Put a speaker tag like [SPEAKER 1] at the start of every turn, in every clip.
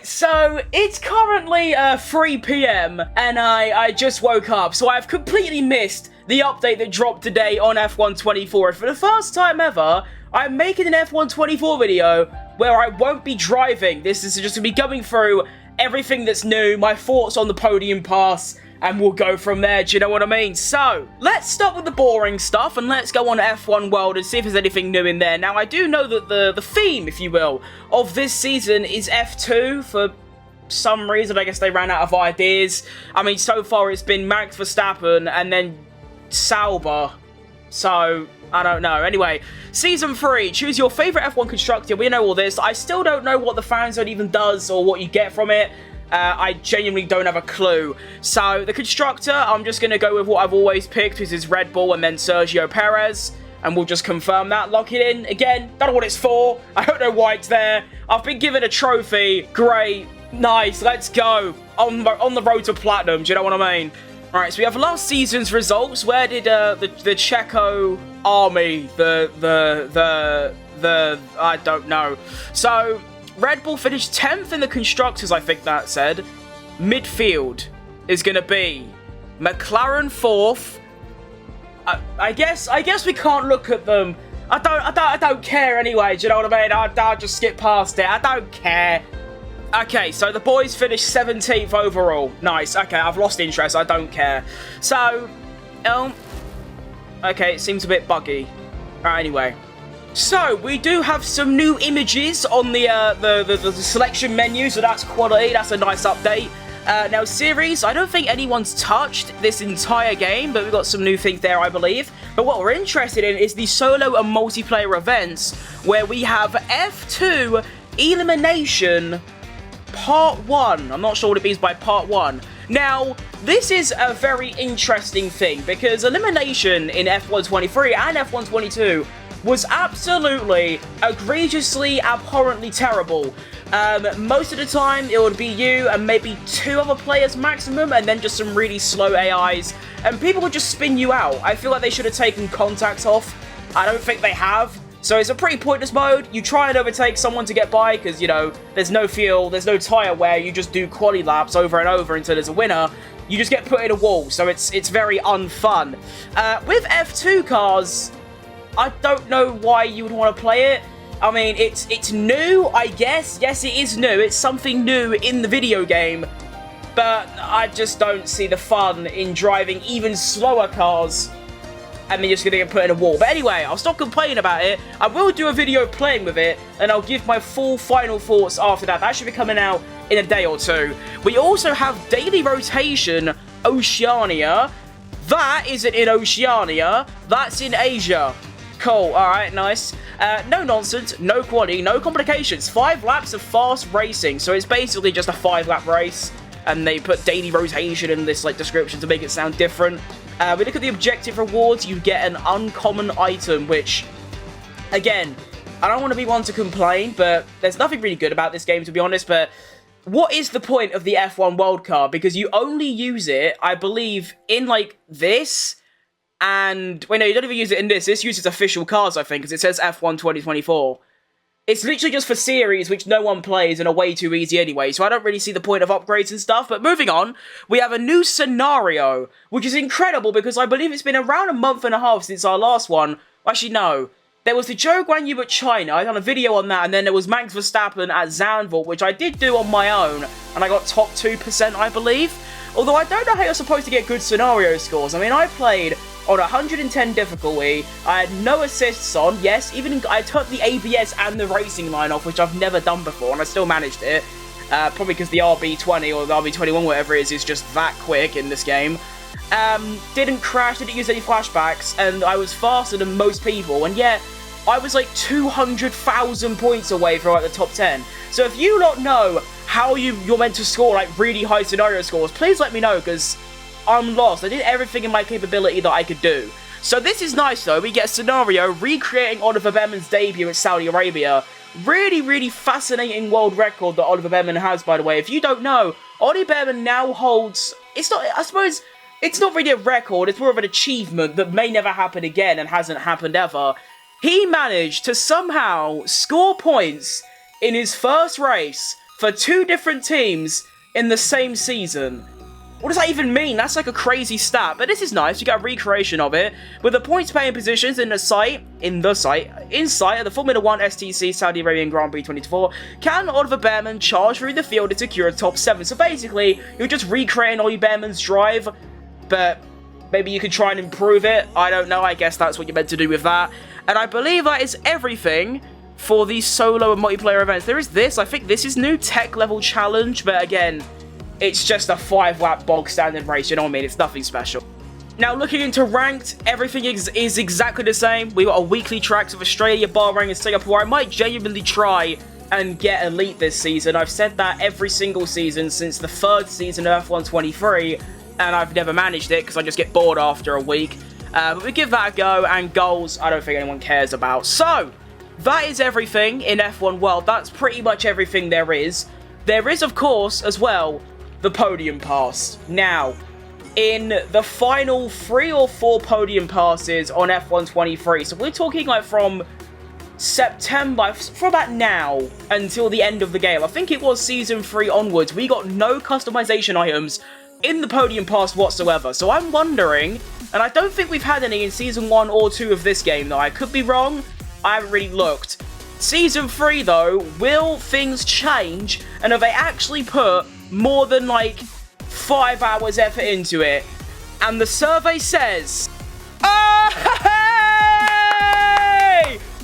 [SPEAKER 1] so it's currently 3 p.m. and I just woke up, so I've completely missed the update that dropped today on F124. For the first time ever, I'm making an F124 video where I won't be driving. This is just going to be going through everything that's new, my thoughts on the Podium Pass, and we'll go from there, do you know what I mean? So, let's start with the boring stuff, and let's go on F1 World and see if there's anything new in there. Now, I do know that the theme, if you will, of this season is F2 for some reason. I guess they ran out of ideas. I mean, so far it's been Max Verstappen and then Sauber. So, I don't know. Anyway, Season 3, choose your favourite F1 constructor. We know all this. I still don't know what the fan zone even does or what you get from it. I genuinely don't have a clue. So, the constructor, I'm just going to go with what I've always picked, which is Red Bull and then Sergio Perez. And we'll just confirm that, lock it in. Again, don't know what it's for. I don't know why it's there. I've been given a trophy. Great. Nice. Let's go. On the road to platinum. Do you know what I mean? Alright, so we have last season's results. Where did the Checo army, I don't know. So, Red Bull finished 10th in the Constructors, I think that said. Midfield is going to be McLaren 4th. I guess we can't look at them. I don't care anyway, do you know what I mean? I'll just skip past it. I don't care. Okay, so the boys finished 17th overall. Nice. Okay, I've lost interest. I don't care. So, okay, it seems a bit buggy. Alright, anyway. So, we do have some new images on the selection menu, so that's quality. That's a nice update. Now, series, I don't think anyone's touched this entire game, but we've got some new things there, I believe. But what we're interested in is the solo and multiplayer events, where we have F2 Elimination Part 1. I'm not sure what it means by Part 1. Now, this is a very interesting thing, because Elimination in F123 and F122 was absolutely, egregiously, abhorrently terrible. Most of the time, it would be you and maybe 2 other players maximum, and then just some really slow AIs, and people would just spin you out. I feel like they should have taken contacts off. I don't think they have. So it's a pretty pointless mode. You try and overtake someone to get by, because, you know, there's no fuel, there's no tyre wear, you just do quali laps over and over until there's a winner. You just get put in a wall, so it's very unfun. With F2 cars, I don't know why you would want to play it. I mean, it's new, I guess. Yes, it is new. It's something new in the video game. But I just don't see the fun in driving even slower cars and then just gonna get put in a wall. But anyway, I'll stop complaining about it. I will do a video playing with it, and I'll give my full final thoughts after that. That should be coming out in a day or two. We also have Daily Rotation Oceania. That isn't in Oceania. That's in Asia. Cool, alright, nice. No nonsense, no quality, no complications. 5 laps of fast racing. So it's basically just a 5-lap race. And they put daily rotation in this description to make it sound different. We look at the objective rewards. You get an uncommon item, which, again, I don't want to be one to complain, but there's nothing really good about this game, to be honest. But what is the point of the F1 World Card? Because you only use it, I believe, in, this. And, wait, no, you don't even use it in this. This uses official cards, I think, because it says F1 2024. It's literally just for series, which no one plays and are way too easy anyway, so I don't really see the point of upgrades and stuff. But moving on, we have a new scenario, which is incredible because I believe it's been around a month and a half since our last one. Actually, no. There was the Zhou Guanyu at China. I done a video on that, and then there was Max Verstappen at Zandvoort, which I did do on my own, and I got top 2%, I believe. Although I don't know how you're supposed to get good scenario scores. I mean, I played on 110 difficulty, I had no assists on, yes, even I took the ABS and the racing line off, which I've never done before, and I still managed it. Probably because the RB20 or the RB21, whatever it is just that quick in this game. Didn't crash, didn't use any flashbacks, and I was faster than most people, and yet, I was 200,000 points away from the top 10. So if you lot know how you're meant to score really high scenario scores, please let me know, because I'm lost. I did everything in my capability that I could do. So this is nice though. We get a scenario recreating Oliver Behrman's debut at Saudi Arabia. Really, really fascinating world record that Oliver Behrman has, by the way. If you don't know, Ollie Behrman now holds... I suppose it's not really a record. It's more of an achievement that may never happen again and hasn't happened ever. He managed to somehow score points in his first race for 2 different teams in the same season. What does that even mean? That's like a crazy stat, but this is nice. You got a recreation of it with the points paying positions in sight of the Formula 1 STC Saudi Arabian Grand Prix 2024. Can Oliver Bearman charge through the field and secure a top 7? So basically, you're just recreating Ollie Bearman's drive, but maybe you could try and improve it. I don't know. I guess that's what you're meant to do with that. And I believe that is everything for these solo and multiplayer events. There is this. I think this is new tech level challenge, but again, it's just a 5-lap bog standard race, you know what I mean? It's nothing special. Now, looking into ranked, everything is exactly the same. We got a weekly tracks of Australia, Bahrain, and Singapore. I might genuinely try and get elite this season. I've said that every single season since the 3rd season of F1 23, and I've never managed it because I just get bored after a week. But we give that a go, and goals, I don't think anyone cares about. So, that is everything in F1 World. That's pretty much everything there is. There is, of course, as well, the Podium Pass. Now, in the final 3 or 4 Podium Passes on F1 23, so we're talking like from September, from about now until the end of the game, I think it was Season 3 onwards, we got no customization items in the Podium Pass whatsoever. So I'm wondering, and I don't think we've had any in Season 1 or 2 of this game, though I could be wrong, I haven't really looked. Season 3 though, will things change, and have they actually put more than like 5 hours effort into it? And the survey says, hey!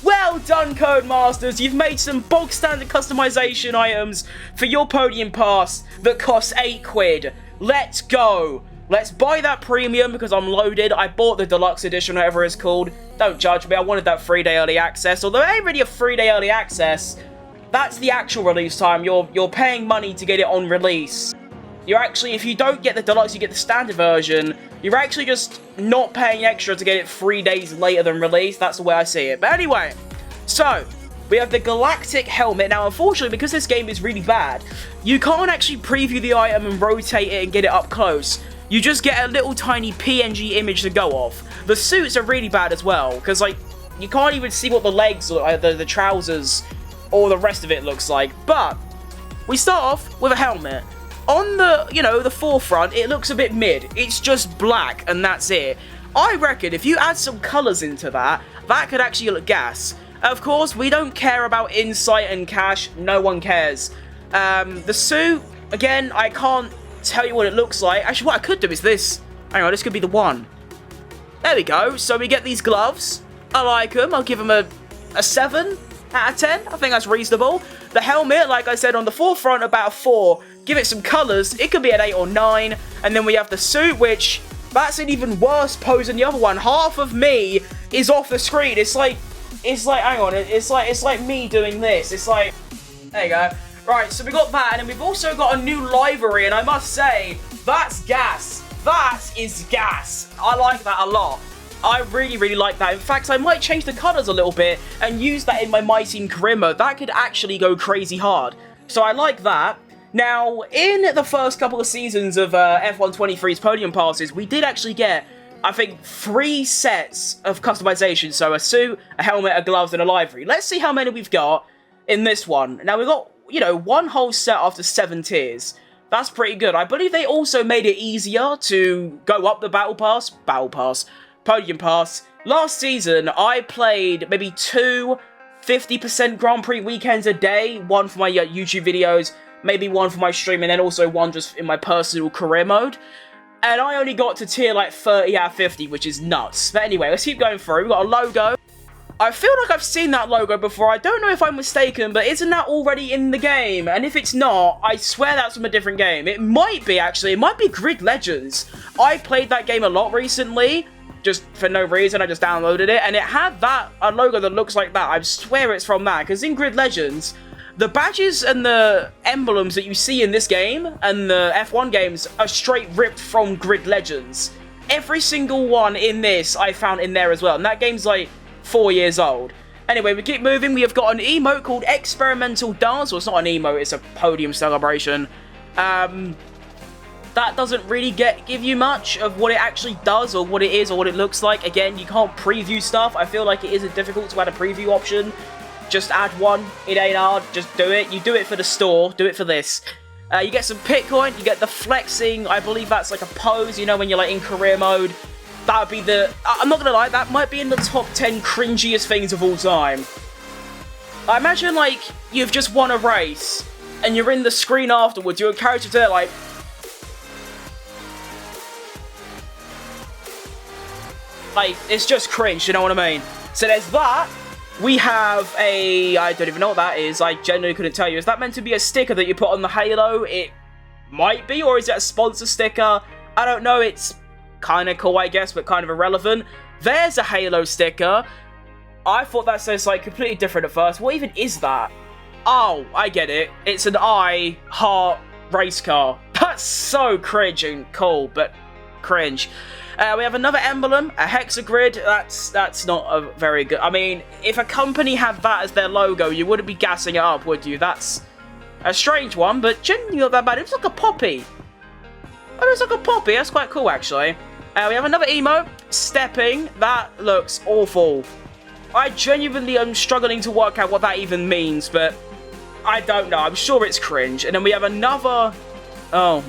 [SPEAKER 1] Well done, Codemasters, you've made some bog standard customization items for your Podium Pass that cost £8. Let's go. Let's buy that premium because I'm loaded. I bought the deluxe edition, whatever it's called. Don't judge me, I wanted that 3-day early access, although it ain't really a 3-day early access. That's the actual release time. You're paying money to get it on release. You're actually, if you don't get the deluxe, you get the standard version. You're actually just not paying extra to get it 3 days later than release. That's the way I see it. But anyway, so we have the Galactic Helmet. Now, unfortunately, because this game is really bad, you can't actually preview the item and rotate it and get it up close. You just get a little tiny PNG image to go off. The suits are really bad as well, because like you can't even see what the legs or the trousers or the rest of it looks like. But we start off with a helmet. On the, the forefront, it looks a bit mid. It's just black, and that's it. I reckon if you add some colours into that, that could actually look gas. Of course, we don't care about insight and cash. No one cares. The suit, again, I can't tell you what it looks like. Actually, what I could do is this. Hang on, this could be the one. There we go. So we get these gloves. I like them. I'll give them a 7 out of 10. I think that's reasonable. The helmet, like I said, on the forefront, about a 4. Give it some colours. It could be an 8 or 9. And then we have the suit, which that's an even worse pose than the other one. Half of me is off the screen. It's like, hang on. It's like me doing this. It's like, there you go. Right, so we got that, and then we've also got a new livery, and I must say, that's gas. That is gas. I like that a lot. I really, really like that. In fact, I might change the colours a little bit and use that in my My Team career mode. That could actually go crazy hard. So I like that. Now, in the first couple of seasons of F1 23's Podium Passes, we did actually get, I think, 3 sets of customization. So a suit, a helmet, a gloves, and a livery. Let's see how many we've got in this one. Now, we've got, one whole set after 7 tiers. That's pretty good. I believe they also made it easier to go up the Podium Pass. Last season, I played maybe 2 50% Grand Prix weekends a day. One for my YouTube videos, maybe one for my stream, and then also one just in my personal career mode. And I only got to tier like 30 out of 50, which is nuts. But anyway, let's keep going through. We've got a logo. I feel like I've seen that logo before. I don't know if I'm mistaken, but isn't that already in the game? And if it's not, I swear that's from a different game. It might be, actually. It might be Grid Legends. I played that game a lot recently, just for no reason. I just downloaded it, and it had a logo that looks like that. I swear it's from that, because in Grid Legends, the badges and the emblems that you see in this game and the F1 games are straight ripped from Grid Legends. Every single one in this I found in there as well, and that game's like 4 years old. Anyway, we keep moving. We have got an emote called Experimental Dance. Well, it's not an emote, it's a podium celebration. That doesn't really give you much of what it actually does or what it is or what it looks like. Again, you can't preview stuff. I feel like it is difficult to add a preview option. just add one. It ain't hard. Just do it. You do it for the store. Do it for this. You get some Bitcoin. You get the flexing. I believe that's like a pose, you know, when you're like in career mode. That would be the... I'm not going to lie, that might be in the top 10 cringiest things of all time. I imagine, like, you've just won a race, and you're in the screen afterwards, your character's there, like... Like, it's just cringe, you know what I mean? So there's that. We have a... I don't even know what that is. I genuinely couldn't tell you. Is that meant to be a sticker that you put on the Halo? It might be, or is it a sponsor sticker? I don't know, it's... kind of cool, I guess, but kind of irrelevant. There's a Halo sticker. I thought that says, like, completely different at first. What even is that? Oh, I get it. It's an I heart race car. That's so cringe and cool, but cringe. We have another emblem, a hexagrid. That's not a very good... I mean, if a company had that as their logo, you wouldn't be gassing it up, would you? That's a strange one, but genuinely not that bad. It looks like a poppy. Oh, it looks like a poppy. That's quite cool, actually. We have another emo, stepping. That looks awful. I genuinely am struggling to work out what that even means, but I don't know. I'm sure it's cringe. And then we have another... Oh.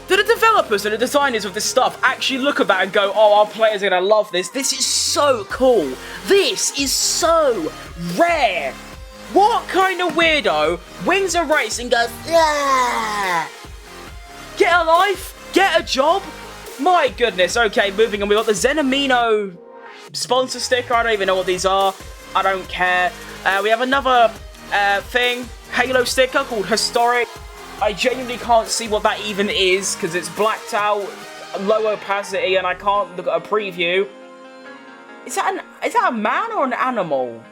[SPEAKER 1] Do the developers and the designers of this stuff actually look at that and go, oh, our players are going to love this. This is so cool. This is so rare. What kind of weirdo wins a race and goes, yeah. Get a life? Get a job? My goodness. Okay, moving on. We've got the Zenamino sponsor sticker. I don't even know what these are. I don't care. We have another thing. Halo sticker called Historic. I genuinely can't see what that even is because it's blacked out, low opacity, and I can't look at a preview. Is that a man or an animal?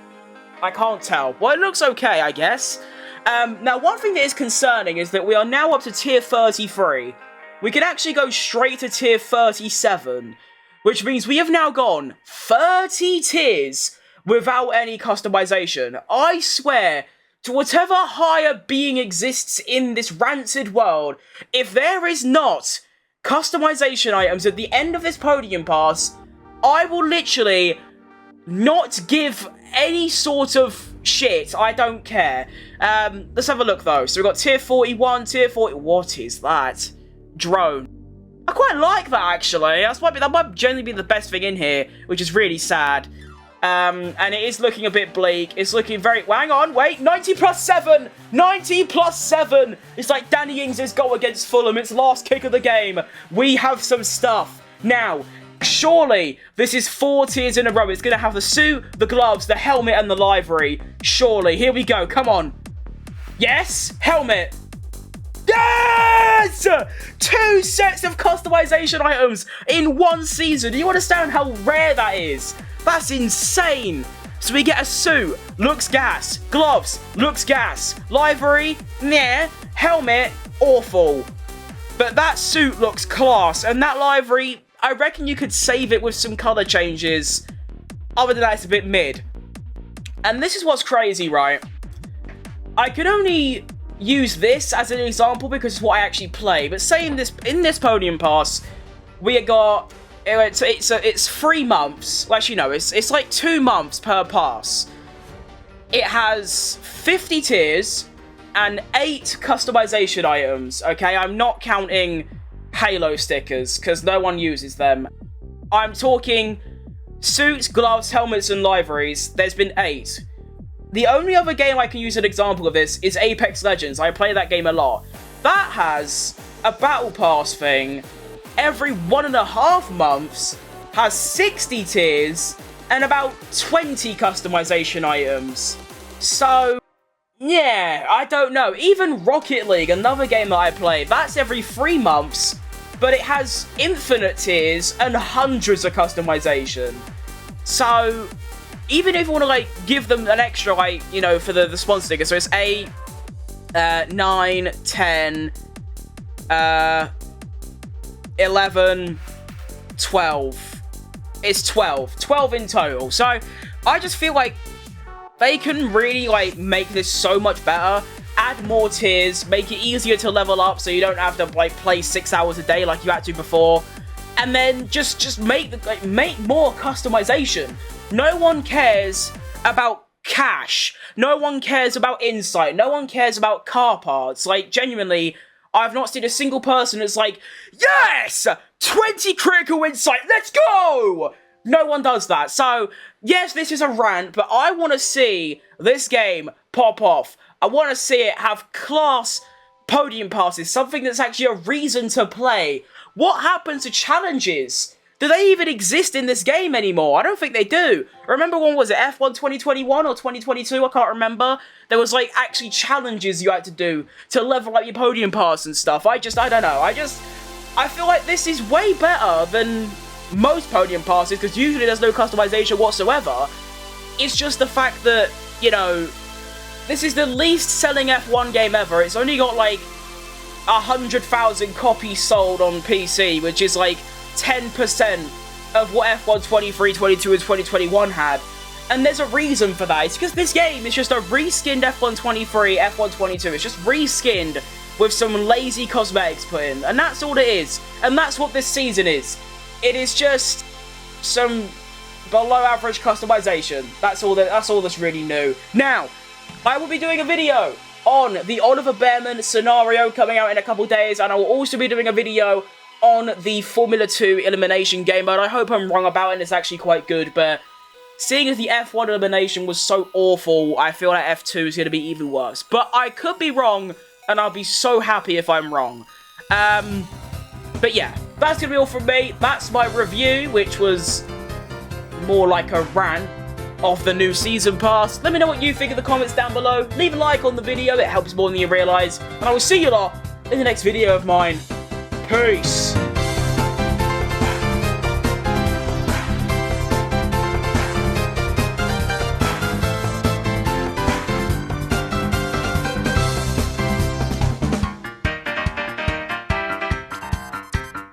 [SPEAKER 1] I can't tell. Well, it looks okay, I guess. Now, one thing that is concerning is that we are now up to tier 33. We could actually go straight to tier 37, which means we have now gone 30 tiers without any customization. I swear, to whatever higher being exists in this rancid world, if there is not customization items at the end of this Podium Pass, I will literally not give any sort of shit. I don't care. Let's have a look, though. So we've got tier 41, tier 40... What is that? Drone. I quite like that, actually. That might generally be the best thing in here, which is really sad. And it is looking a bit bleak. It's looking very... Well, hang on, wait. 90 plus 7! 90 plus 7! It's like Danny Ings' goal against Fulham. It's last kick of the game. We have some stuff. Now, surely this is 4 tiers in a row. It's going to have the suit, the gloves, the helmet, and the livery. Surely. Here we go. Come on. Yes! Helmet. Yes! 2 sets of customization items in one season. Do you understand how rare that is? That's insane. So we get a suit, looks gas. Gloves, looks gas. Livery, nah. Helmet, awful. But that suit looks class. And that livery, I reckon you could save it with some color changes. Other than that, it's a bit mid. And this is what's crazy, right? I can only use this as an example because it's what I actually play. But say in this Podium Pass, we got... It's 3 months. Well, actually, no, it's like 2 months per pass. It has 50 tiers and 8 customization items. Okay, I'm not counting Halo stickers because no one uses them. I'm talking suits, gloves, helmets, and liveries. There's been 8. The only other game I can use an example of this is Apex Legends. I play that game a lot. That has a battle pass thing. Every 1.5 months has 60 tiers and about 20 customization items. So, yeah, I don't know. Even Rocket League, another game that I play, that's every 3 months, but it has infinite tiers and hundreds of customization. So, even if you want to, like, give them an extra, like, you know, for the sponsor sticker, so it's 8, 9, 10, 11, 12. It's 12. 12 in total. So, I just feel like they can really, like, make this so much better. Add more tiers. Make it easier to level up so you don't have to, like, play 6 hours a day like you had to before. And then just make more customization. No one cares about cash. No one cares about insight. No one cares about car parts. Like, genuinely, I've not seen a single person that's like, yes! 20 critical insight, let's go! No one does that. So, yes, this is a rant, but I want to see this game pop off. I want to see it have class podium passes, something that's actually a reason to play. What happens to challenges? Do they even exist in this game anymore? I don't think they do. Remember when was it, F1 2021 or 2022? I can't remember. There was like actually challenges you had to do to level up your podium pass and stuff. I don't know. I feel like this is way better than most podium passes because usually there's no customization whatsoever. It's just the fact that, you know, this is the least selling F1 game ever. It's only got like 100,000 copies sold on PC, which is like 10% of what F1 23, 22, and 2021 had. And there's a reason for that. It's because this game is just a reskinned F1 23, F1 22. It's just reskinned with some lazy cosmetics put in. And that's all it is. And that's what this season is. It is just some below average customization. That's all that's really new. Now, I will be doing a video on the Oliver Bearman scenario coming out in a couple days, and I will also be doing a video on the Formula 2 elimination game mode. I hope I'm wrong about it and it's actually quite good, but seeing as the F1 elimination was so awful, I feel like F2 is going to be even worse. But I could be wrong, and I'll be so happy if I'm wrong. But yeah, that's going to be all from me. That's my review, which was more like a rant of the new season pass. Let me know what you think in the comments down below. Leave a like on the video, it helps more than you realise. And I will see you lot in the next video of mine. Peace.